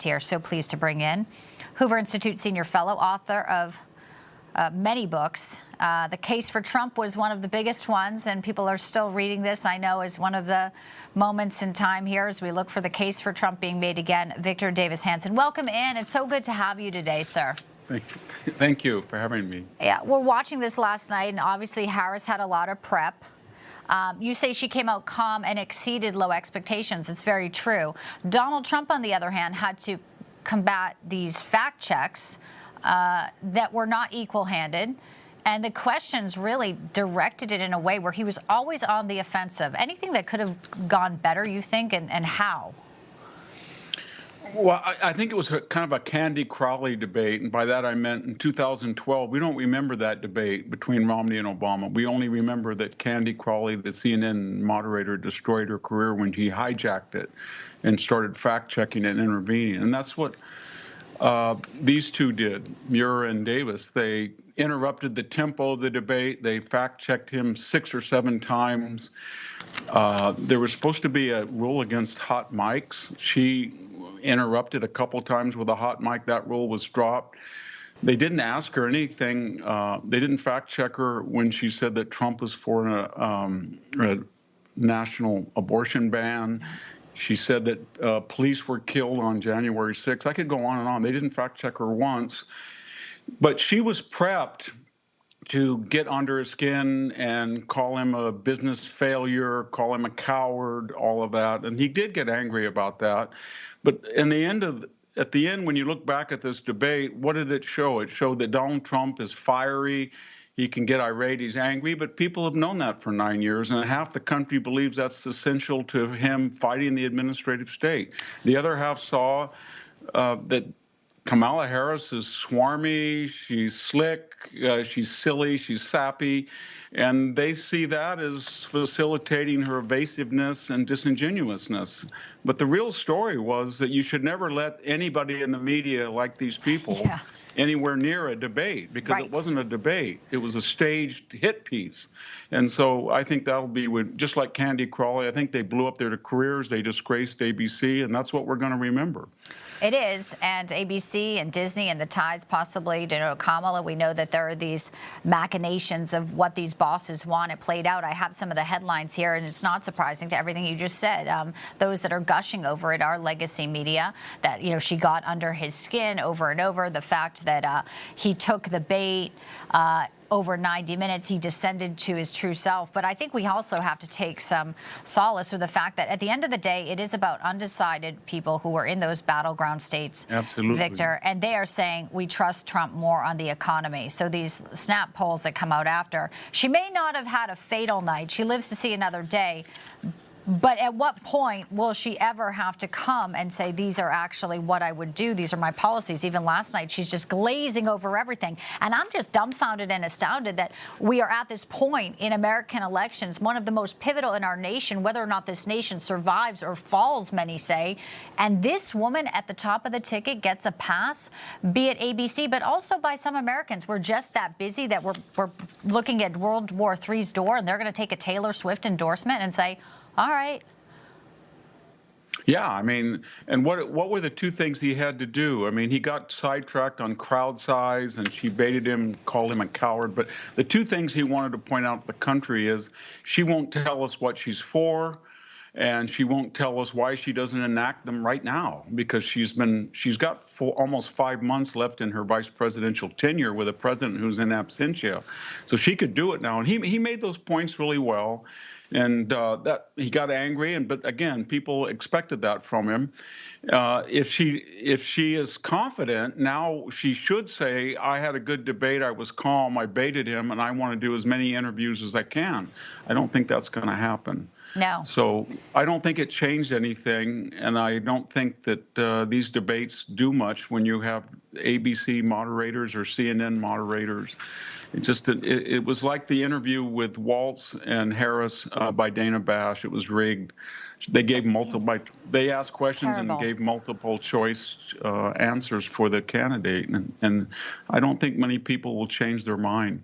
Here, so pleased to bring in Hoover Institute Senior Fellow, author of many books. The Case for Trump was one of the biggest ones, and people are still reading this, I know, as one of the moments in time here as we look for the case for Trump being made again. Victor Davis Hanson, welcome in. It's so good to have you today, sir. Thank you for having me. Yeah, we're watching this last night, and obviously Harris had a lot of prep. You say she came out calm and exceeded low expectations. It's very true. Donald Trump, on the other hand, had to combat these fact checks that were not equal-handed. And the questions really directed it in a way where he was always on the offensive. Anything that could have gone better, you think, and how? Well, I think it was kind of a Candy Crowley debate, and by that I meant in 2012. We don't remember that debate between Romney and Obama. We only remember that Candy Crowley, the CNN moderator, destroyed her career when he hijacked it and started fact-checking and intervening. And that's what these two did, Muir and Davis. They interrupted the tempo of the debate. They fact-checked him 6 or 7 times. There was supposed to be a rule against hot mics. She interrupted a couple times with a hot mic. That rule was dropped. They didn't ask her anything. They didn't fact check her when she said that Trump was for a national abortion ban. She said that police were killed on January 6th. I could go on and on. They didn't fact check her once. But she was prepped to get under his skin and call him a business failure, call him a coward, all of that. And he did get angry about that. But at the end, when you look back at this debate, what did it show? It showed that Donald Trump is fiery. He can get irate. He's angry. But people have known that for 9 years, and half the country believes that's essential to him fighting the administrative state. The other half saw that Kamala Harris is swarmy, she's slick, she's silly, she's sappy, and they see that as facilitating her evasiveness and disingenuousness. But the real story was that you should never let anybody in the media like these people anywhere near a debate, because it wasn't a debate. It was a staged hit piece. And so I think that'll be just like Candy Crowley. I think they blew up their careers. They disgraced ABC, and that's what we're going to remember. It is, and ABC and Disney and the ties possibly, Kamala, we know that there are these machinations of what these bosses want. It played out. I have some of the headlines here, and it's not surprising to everything you just said. Those that are gushing over it are legacy media, that, she got under his skin over and over. The fact that he took the bait, over 90 minutes, he descended to his true self. But I think we also have to take some solace with the fact that at the end of the day, it is about undecided people who are in those battleground states, Victor, and they are saying we trust Trump more on the economy. So these snap polls that come out after, she may not have had a fatal night. She lives to see another day. But at what point will she ever have to come and say, these are actually what I would do, these are my policies? Even last night, she's just glazing over everything. And I'm just dumbfounded and astounded that we are at this point in American elections, one of the most pivotal in our nation, whether or not this nation survives or falls, many say. And this woman at the top of the ticket gets a pass, be it ABC, but also by some Americans. We're just that busy that we're looking at World War III's door, and they're going to take a Taylor Swift endorsement and say, all right. Yeah, I mean, and what were the two things he had to do? I mean, he got sidetracked on crowd size, and she baited him, called him a coward. But the two things he wanted to point out to the country is she won't tell us what she's for, and she won't tell us why she doesn't enact them right now, because she's got almost 5 months left in her vice presidential tenure with a president who's in absentia. So she could do it now. And he made those points really well. And that he got angry, but again, people expected that from him. If she is confident, now she should say, I had a good debate, I was calm, I baited him, and I want to do as many interviews as I can. I don't think that's going to happen. No. So I don't think it changed anything, and I don't think that these debates do much when you have ABC moderators or CNN moderators. It was like the interview with Waltz and Harris by Dana Bash. It was rigged. They gave they asked questions and gave multiple choice answers for the candidate, and I don't think many people will change their mind.